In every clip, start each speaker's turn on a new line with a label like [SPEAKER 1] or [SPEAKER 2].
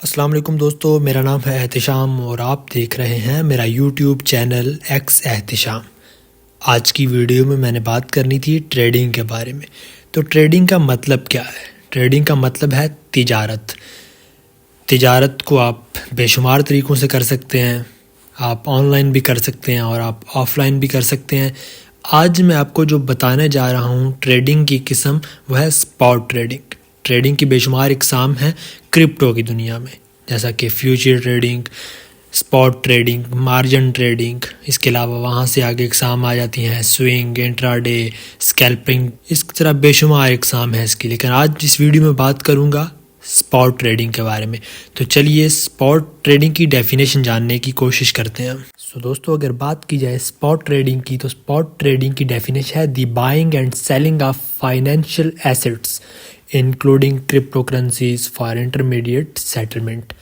[SPEAKER 1] अस्सलाम वालेकुम दोस्तों, मेरा नाम है एहतिशाम और आप देख रहे हैं मेरा यूट्यूब चैनल एक्स एहतिशाम। आज की वीडियो में मैंने बात करनी थी ट्रेडिंग के बारे में। तो ट्रेडिंग का मतलब क्या है? ट्रेडिंग का मतलब है तिजारत। तिजारत को आप बेशुमार तरीक़ों से कर सकते हैं। आप ऑनलाइन भी कर सकते हैं और आप ऑफ़लाइन भी कर सकते हैं। आज मैं आपको जो बताने जा रहा हूँ ट्रेडिंग की किस्म, वह है स्पॉट ट्रेडिंग। ट्रेडिंग की बेशुमार इकसाम हैं क्रिप्टो की दुनिया में, जैसा कि future trading, spot trading, margin trading. इसके अलावा वहाँ से आगे इकसाम आ जाती हैं स्विंग, इंट्राडे, स्कैल्पिंग। इस तरह बेशुमार इकसाम है इसकी, लेकिन आज इस वीडियो में बात करूँगा स्पॉट ट्रेडिंग के बारे में। तो चलिए स्पॉट ट्रेडिंग की डेफिनेशन जानने की कोशिश करते हैं। दोस्तों, अगर बात की जाए स्पॉट ट्रेडिंग की, तो स्पॉट ट्रेडिंग की डेफिनेशन है the buying and selling of financial assets including crypto currencies for intermediate settlement.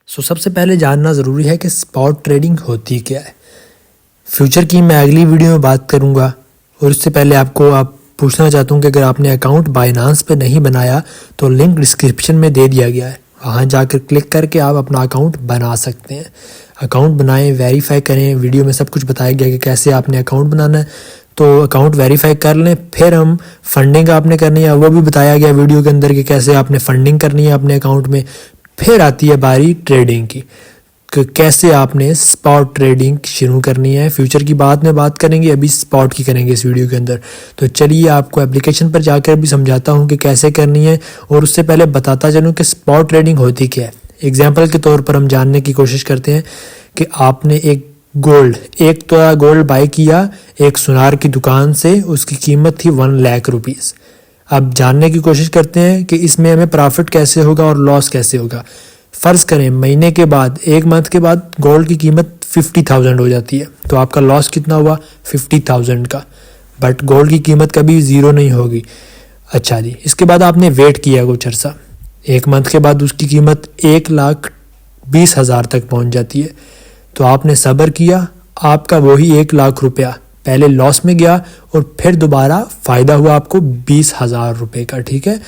[SPEAKER 1] सबसे पहले जानना ज़रूरी है कि स्पॉट ट्रेडिंग होती क्या है। फ्यूचर की मैं अगली वीडियो में बात करूंगा, और इससे पहले आप पूछना चाहता हूं कि अगर आपने अकाउंट बाइनांस पे नहीं बनाया तो लिंक डिस्क्रिप्शन में दे दिया गया है, वहां जाकर क्लिक करके आप अपना अकाउंट बना सकते हैं। अकाउंट बनाएं, वेरीफाई करें। वीडियो में सब कुछ बताया गया कि कैसे आपने अकाउंट बनाना है। तो अकाउंट वेरीफाई कर लें, फिर हम फंडिंग आपने करनी है, वो भी बताया गया वीडियो के अंदर कि कैसे आपने फंडिंग करनी है अपने अकाउंट में। फिर आती है बारी ट्रेडिंग की, कि कैसे आपने स्पॉट ट्रेडिंग शुरू करनी है। फ्यूचर की बाद में बात करेंगे, अभी स्पॉट की करेंगे इस वीडियो के अंदर। तो चलिए आपको एप्लीकेशन पर जाकर भी समझाता हूँ कि कैसे करनी है, और उससे पहले बताता चलूँ कि स्पॉट ट्रेडिंग होती क्या है। एग्जाम्पल के तौर पर हम जानने की कोशिश करते हैं कि आपने एक तोला गोल्ड बाय किया एक सुनार की दुकान से, उसकी कीमत थी 1 लाख रुपीज़। अब जानने की कोशिश करते हैं कि इसमें हमें प्रॉफिट कैसे होगा और लॉस कैसे होगा। फ़र्ज़ करें महीने के बाद, 1 मंथ के बाद गोल्ड की कीमत 50,000 हो जाती है, तो आपका लॉस कितना हुआ? 50,000 का। बट गोल्ड की कीमत कभी ज़ीरो नहीं होगी। अच्छा जी, इसके बाद आपने वेट किया कुछ अर्सा, 1 मंथ के बाद उसकी कीमत 1,20,000 तक पहुंच जाती है। तो आपने सब्र किया, आपका वही 1 लाख रुपया पहले लॉस में गया और फिर दोबारा फ़ायदा हुआ आपको 20,000 रुपये का। ठीक है,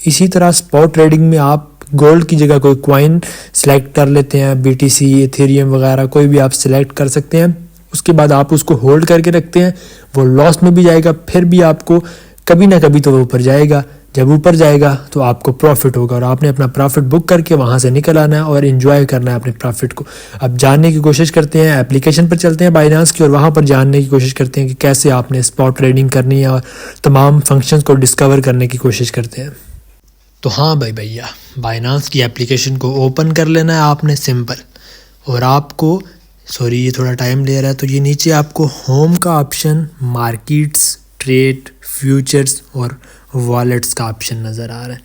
[SPEAKER 1] इसी तरह स्पॉट ट्रेडिंग में आप गोल्ड की जगह कोई कॉइन सेलेक्ट कर लेते हैं, BTC, इथेरियम वगैरह कोई भी आप सेलेक्ट कर सकते हैं। उसके बाद आप उसको होल्ड करके रखते हैं, वो लॉस में भी जाएगा, फिर भी आपको कभी ना कभी तो वो ऊपर जाएगा। जब ऊपर जाएगा तो आपको प्रॉफिट होगा, और आपने अपना प्रॉफिट बुक करके वहाँ से निकल आना है और एंजॉय करना है अपने प्रॉफिट को। अब जानने की कोशिश करते हैं, एप्लीकेशन पर चलते हैं बाइनांस की, और वहाँ पर जानने की कोशिश करते हैं कि कैसे आपने स्पॉट ट्रेडिंग करनी है, और तमाम फंक्शंस को डिस्कवर करने की कोशिश करते हैं। तो हाँ भाई भैया, बाइनांस की एप्लीकेशन को ओपन कर लेना है आपने, सिंपल। और आपको ये थोड़ा टाइम ले रहा है, तो ये नीचे आपको होम का ऑप्शन, मार्केट्स, ट्रेड, फ्यूचर्स और वॉलेट्स का ऑप्शन नज़र आ रहा है।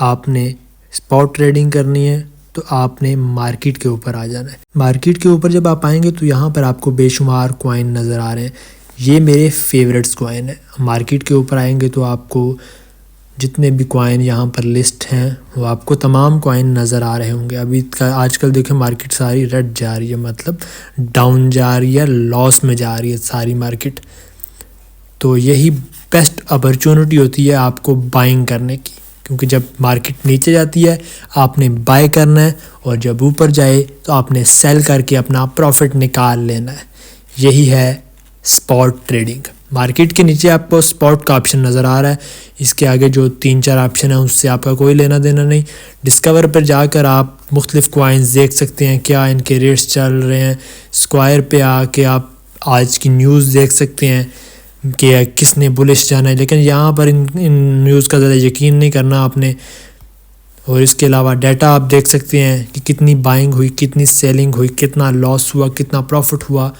[SPEAKER 1] आपने स्पॉट ट्रेडिंग करनी है तो आपने मार्केट के ऊपर आ जाना है। मार्केट के ऊपर जब आप आएंगे तो यहाँ पर आपको बेशुमार कॉइन नज़र आ रहे हैं। ये मेरे फेवरेट्स कॉइन है। मार्केट के ऊपर आएंगे तो आपको जितने भी कॉइन यहाँ पर लिस्ट हैं वो आपको तमाम कॉइन नज़र आ रहे होंगे। अभी आजकल देखें मार्केट सारी रेड जा रही है, मतलब डाउन जा रही है, लॉस में जा रही है सारी मार्केट। तो यही बेस्ट अपॉर्चुनिटी होती है आपको बाइंग करने की, क्योंकि जब मार्केट नीचे जाती है आपने बाय करना है, और जब ऊपर जाए तो आपने सेल करके अपना प्रॉफिट निकाल लेना है। यही है स्पॉट ट्रेडिंग। मार्केट के नीचे आपको स्पॉट का ऑप्शन नज़र आ रहा है, इसके आगे जो 3-4 ऑप्शन है उससे आपका कोई लेना देना नहीं। डिस्कवर पर जाकर आप मुख्तलिफ कॉइन्स देख सकते हैं, क्या इनके रेट्स चल रहे हैं। स्क्वायर पे आके आप आज की न्यूज़ देख सकते हैं कि किसने बुलिश जाना है, लेकिन यहाँ पर इन न्यूज़ का ज़्यादा यकीन नहीं करना आपने। और इसके अलावा डाटा आप देख सकते हैं कि कितनी बाइंग हुई, कितनी सेलिंग हुई, कितना लॉस हुआ, कितना प्रॉफिट हुआ।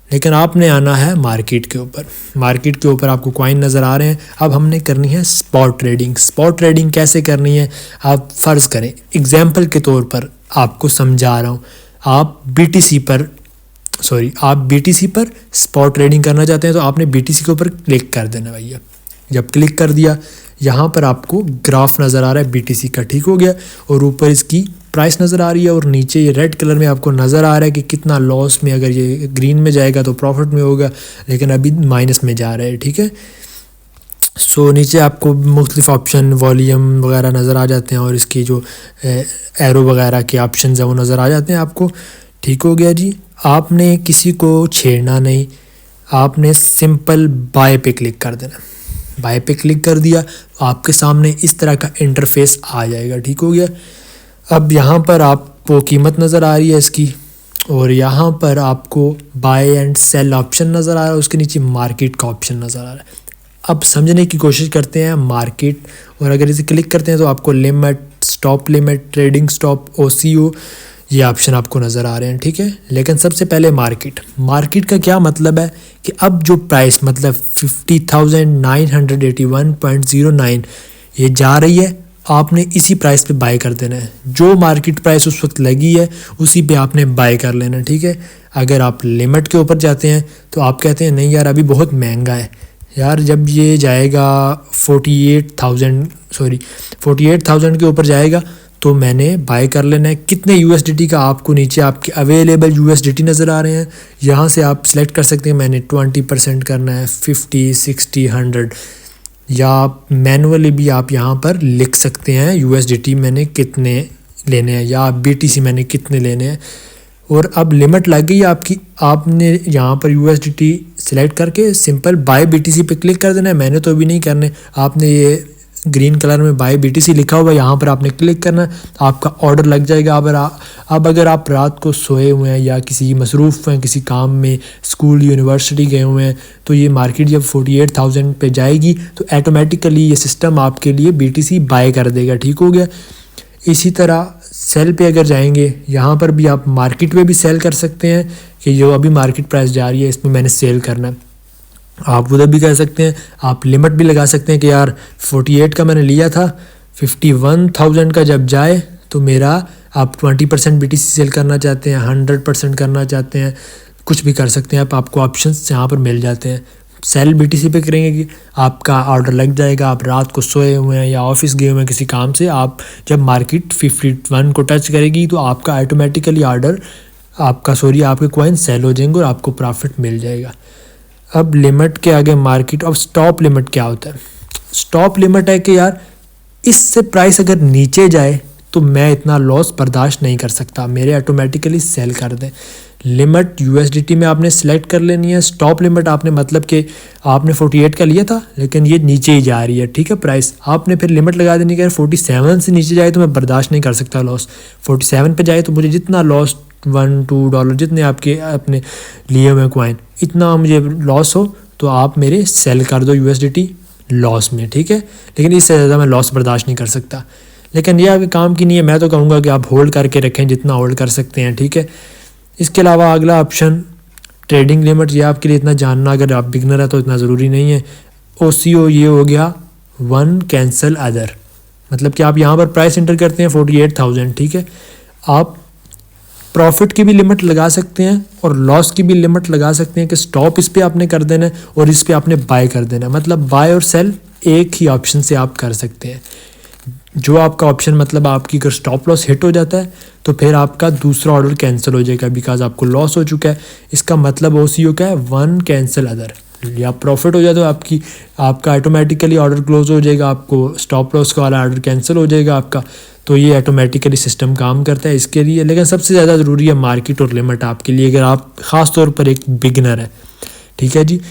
[SPEAKER 1] लेकिन आपने आना है मार्केट के ऊपर। मार्केट के ऊपर आपको कॉइन नज़र आ रहे हैं। अब हमने करनी है स्पॉट ट्रेडिंग। स्पॉट ट्रेडिंग कैसे करनी है? आप फ़र्ज़ करें, एग्जाम्पल के तौर पर आपको समझा रहा हूँ। आप BTC पर स्पॉट ट्रेडिंग करना चाहते हैं, तो आपने BTC के ऊपर क्लिक कर देना भैया। जब क्लिक कर दिया, यहाँ पर आपको ग्राफ नज़र आ रहा है BTC का, ठीक हो गया, और ऊपर इसकी प्राइस नज़र आ रही है, और नीचे ये रेड कलर में आपको नज़र आ रहा है कि कितना लॉस में, अगर ये ग्रीन में जाएगा तो प्रॉफिट में होगा, लेकिन अभी माइनस में जा रहा है। ठीक है, सो नीचे आपको मुख्तलिफ ऑप्शन वॉल्यूम वगैरह नज़र आ जाते हैं और इसकी जो एरो वगैरह के ऑप्शन हैं वो नज़र आ जाते हैं आपको। ठीक हो गया जी। आपने किसी को छेड़ना नहीं, आपने सिंपल बाय पे क्लिक कर देना। बाय पे क्लिक कर दिया, आपके सामने इस तरह का इंटरफेस आ जाएगा। ठीक हो गया। अब यहाँ पर आपको कीमत नज़र आ रही है इसकी, और यहाँ पर आपको बाय एंड सेल ऑप्शन नज़र आ रहा है, उसके नीचे मार्केट का ऑप्शन नज़र आ रहा है। अब समझने की कोशिश करते हैं मार्केट, और अगर इसे क्लिक करते हैं तो आपको limit, stop limit, trading stop, OCO ये ऑप्शन आपको नज़र आ रहे हैं। ठीक है, लेकिन सबसे पहले मार्केट। मार्केट का क्या मतलब है कि अब जो प्राइस मतलब 50,981.09 ये जा रही है, आपने इसी प्राइस पे बाय कर देना है। जो मार्केट प्राइस उस वक्त लगी है उसी पे आपने बाय कर लेना। ठीक है, अगर आप लिमिट के ऊपर जाते हैं तो आप कहते हैं नहीं यार अभी बहुत महंगा है यार, जब ये जाएगा 48,000 के ऊपर जाएगा तो मैंने बाय कर लेना है। कितने USDT का आपको नीचे आपके अवेलेबल USDT नज़र आ रहे हैं, यहाँ से आप सिलेक्ट कर सकते हैं। मैंने 20% करना है, 50, 60, 100, या मैनुअली भी आप यहाँ पर लिख सकते हैं USDT मैंने कितने लेने हैं, या BTC मैंने कितने लेने हैं। और अब लिमिट लग गई आपकी, आपने यहाँ पर USDT सिलेक्ट करके सिंपल बाय BTC पे क्लिक कर देना है। मैंने तो अभी नहीं करने, आपने ये ग्रीन कलर में बाय BTC लिखा हुआ है, यहाँ पर आपने क्लिक करना है, आपका ऑर्डर लग जाएगा। अब अगर आप रात को सोए हुए हैं या किसी मसरूफ़ हैं किसी काम में, स्कूल यूनिवर्सिटी गए हुए हैं, तो ये मार्केट जब 48,000 पे जाएगी तो ऑटोमेटिकली ये सिस्टम आपके लिए BTC बाय कर देगा। ठीक हो गया। इसी तरह सेल पे अगर जाएंगे, यहाँ पर भी आप मार्केट में भी सेल कर सकते हैं कि जो अभी मार्केट प्राइस जा रही है इसमें मैंने सेल करना है। आप उधर भी कर सकते हैं, आप लिमिट भी लगा सकते हैं कि यार 48 का मैंने लिया था, 51,000 का जब जाए तो मेरा, आप 20% BTC सेल करना चाहते हैं, 100% करना चाहते हैं, कुछ भी कर सकते हैं आप। आपको ऑप्शंस यहाँ पर मिल जाते हैं। सेल BTC पे करेंगे कि आपका ऑर्डर लग जाएगा, आप रात को सोए हुए हैं या ऑफिस गए हुए हैं किसी काम से, आप जब मार्केट 51 को टच करेगी तो आपका ऑटोमेटिकली ऑर्डर आपके कॉइन सेल हो जाएंगे और आपको प्रॉफिट मिल जाएगा। अब लिमिट के आगे मार्केट। अब स्टॉप लिमिट क्या होता है? स्टॉप लिमिट है कि यार इससे प्राइस अगर नीचे जाए तो मैं इतना लॉस बर्दाश्त नहीं कर सकता, मेरे ऑटोमेटिकली सेल कर दें। लिमिट USDT में आपने सेलेक्ट कर लेनी है। स्टॉप लिमिट आपने मतलब कि आपने 48 का लिया था लेकिन ये नीचे ही जा रही है, ठीक है प्राइस, आपने फिर लिमिट लगा देनी कि 47 से नीचे जाए तो मैं बर्दाश्त नहीं कर सकता लॉस, 47 पे जाए तो मुझे जितना लॉस $1-2 जितने आपके अपने लिए हुए कॉइन इतना मुझे लॉस हो तो आप मेरे सेल कर दो USDT लॉस में, ठीक है। लेकिन इससे ज़्यादा मैं लॉस बर्दाश्त नहीं कर सकता। लेकिन ये आपके काम की नहीं है, मैं तो कहूँगा कि आप होल्ड करके रखें जितना होल्ड कर सकते हैं, ठीक है। इसके अलावा अगला ऑप्शन ट्रेडिंग लिमिट, ये आपके लिए इतना जानना अगर आप बिगनर है तो इतना ज़रूरी नहीं है। OCO ये हो गया वन कैंसल अदर, मतलब कि आप यहाँ पर प्राइस एंटर करते हैं 48,000, ठीक है। आप प्रॉफिट की भी लिमिट लगा सकते हैं और लॉस की भी लिमिट लगा सकते हैं कि स्टॉप इस पे आपने कर देना है और इस पे आपने बाय कर देना है, मतलब बाय और सेल एक ही ऑप्शन से आप कर सकते हैं। जो आपका ऑप्शन मतलब आपकी अगर स्टॉप लॉस हिट हो जाता है तो फिर आपका दूसरा ऑर्डर कैंसिल हो जाएगा बिकॉज आपको लॉस हो चुका है। इसका मतलब OCO क्या है, वन कैंसिल अदर। या प्रॉफिट हो जाए तो आपका ऑटोमेटिकली ऑर्डर क्लोज हो जाएगा, आपको स्टॉप लॉस का वाला ऑर्डर कैंसिल हो जाएगा आपका। तो ये ऑटोमेटिकली सिस्टम काम करता है इसके लिए। लेकिन सबसे ज़्यादा ज़रूरी है मार्केट और लिमिट आपके लिए अगर आप ख़ास तौर पर एक बिगिनर है, ठीक है जी।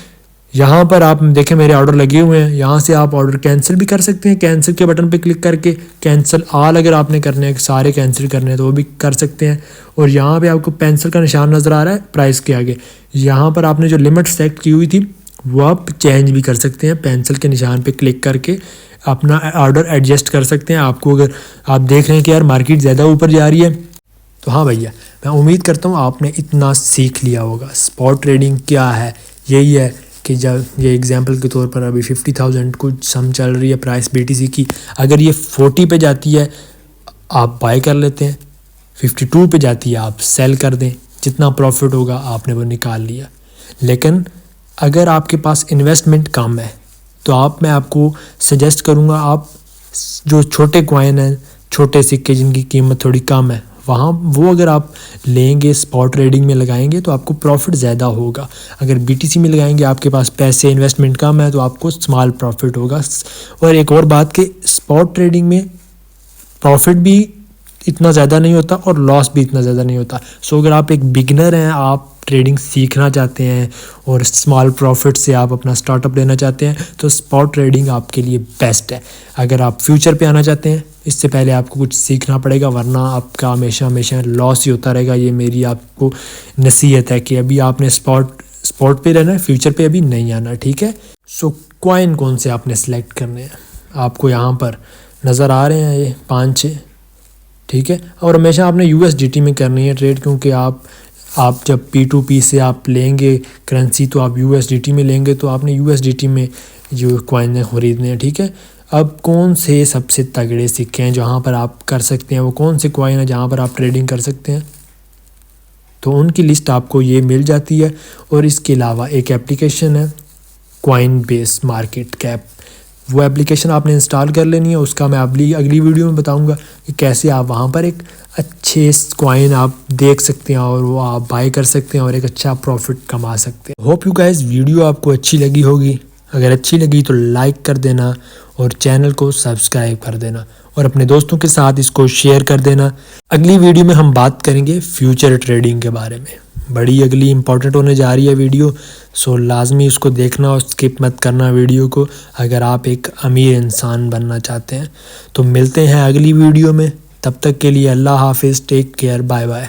[SPEAKER 1] यहाँ पर आप देखें मेरे ऑर्डर लगे हुए हैं, यहाँ से आप ऑर्डर कैंसिल भी कर सकते हैं। कैंसिल के बटन पे क्लिक करके कैंसिल ऑल अगर आपने करने हैं, सारे कैंसिल करने हैं तो वो भी कर सकते हैं। और यहाँ पे आपको पेंसिल का निशान नज़र आ रहा है प्राइस के आगे, यहाँ पर आपने जो लिमिट सेलेक्ट की हुई थी वो आप चेंज भी कर सकते हैं। पेंसिल के निशान पे क्लिक करके अपना ऑर्डर एडजस्ट कर सकते हैं। आपको अगर आप देख रहे हैं कि यार मार्केट ज़्यादा ऊपर जा रही है तो हाँ भैया, मैं उम्मीद करता हूँ आपने इतना सीख लिया होगा। स्पॉट ट्रेडिंग क्या है, यही है कि जब ये एग्जांपल के तौर पर अभी 50,000 कुछ सम चल रही है प्राइस BTC की, अगर ये 40 पे जाती है आप बाय कर लेते हैं, 52 पे जाती है आप सेल कर दें, जितना प्रॉफिट होगा आपने वो निकाल लिया। लेकिन अगर आपके पास इन्वेस्टमेंट कम है तो मैं आपको सजेस्ट करूँगा आप जो छोटे कॉइन हैं, छोटे सिक्के जिनकी कीमत थोड़ी कम है, वहाँ वो अगर आप लेंगे स्पॉट ट्रेडिंग में लगाएंगे तो आपको प्रॉफिट ज़्यादा होगा। अगर BTC में लगाएंगे, आपके पास पैसे इन्वेस्टमेंट कम है, तो आपको स्मॉल प्रॉफिट होगा। और एक और बात कि स्पॉट ट्रेडिंग में प्रॉफिट भी इतना ज़्यादा नहीं होता और लॉस भी इतना ज़्यादा नहीं होता। सो अगर आप एक बिगिनर हैं, आप ट्रेडिंग सीखना चाहते हैं और स्मॉल प्रॉफिट से आप अपना स्टार्टअप लेना चाहते हैं, तो स्पॉट ट्रेडिंग आपके लिए बेस्ट है। अगर आप फ्यूचर पे आना चाहते हैं, इससे पहले आपको कुछ सीखना पड़ेगा, वरना आपका हमेशा हमेशा लॉस ही होता रहेगा। ये मेरी आपको नसीहत है कि अभी आपने स्पॉट पे रहना है, फ्यूचर पे अभी नहीं आना, ठीक है। सो कॉइन कौन से आपने सेलेक्ट करने हैं, आपको यहाँ पर नज़र आ रहे हैं ये 5-6, ठीक है। और हमेशा आपने USDT में करनी है ट्रेड, क्योंकि आप जब P2P से आप लेंगे करेंसी तो आप USDT में लेंगे, तो आपने USDT में जो कॉइन ख़रीदने हैं, ठीक है। अब कौन से सबसे तगड़े सिक्के हैं जहाँ पर आप कर सकते हैं, वो कौन से कॉइन है जहाँ पर आप ट्रेडिंग कर सकते हैं, तो उनकी लिस्ट आपको ये मिल जाती है। और इसके अलावा एक एप्लीकेशन है कॉइनबेस मार्केट कैप, वो एप्लीकेशन आपने इंस्टॉल कर लेनी है। उसका मैं अगली वीडियो में बताऊंगा कि कैसे आप वहाँ पर एक अच्छे कॉइन आप देख सकते हैं और वो आप बाय कर सकते हैं और एक अच्छा प्रॉफिट कमा सकते हैं। होप यू गाइस वीडियो आपको अच्छी लगी होगी। अगर अच्छी लगी तो लाइक कर देना और चैनल को सब्सक्राइब कर देना और अपने दोस्तों के साथ इसको शेयर कर देना। अगली वीडियो में हम बात करेंगे फ्यूचर ट्रेडिंग के बारे में, बड़ी अगली इंपॉर्टेंट होने जा रही है वीडियो। सो लाजमी उसको देखना और स्किप मत करना वीडियो को, अगर आप एक अमीर इंसान बनना चाहते हैं। तो मिलते हैं अगली वीडियो में, तब तक के लिए अल्लाह हाफिज़, टेक केयर, बाय बाय।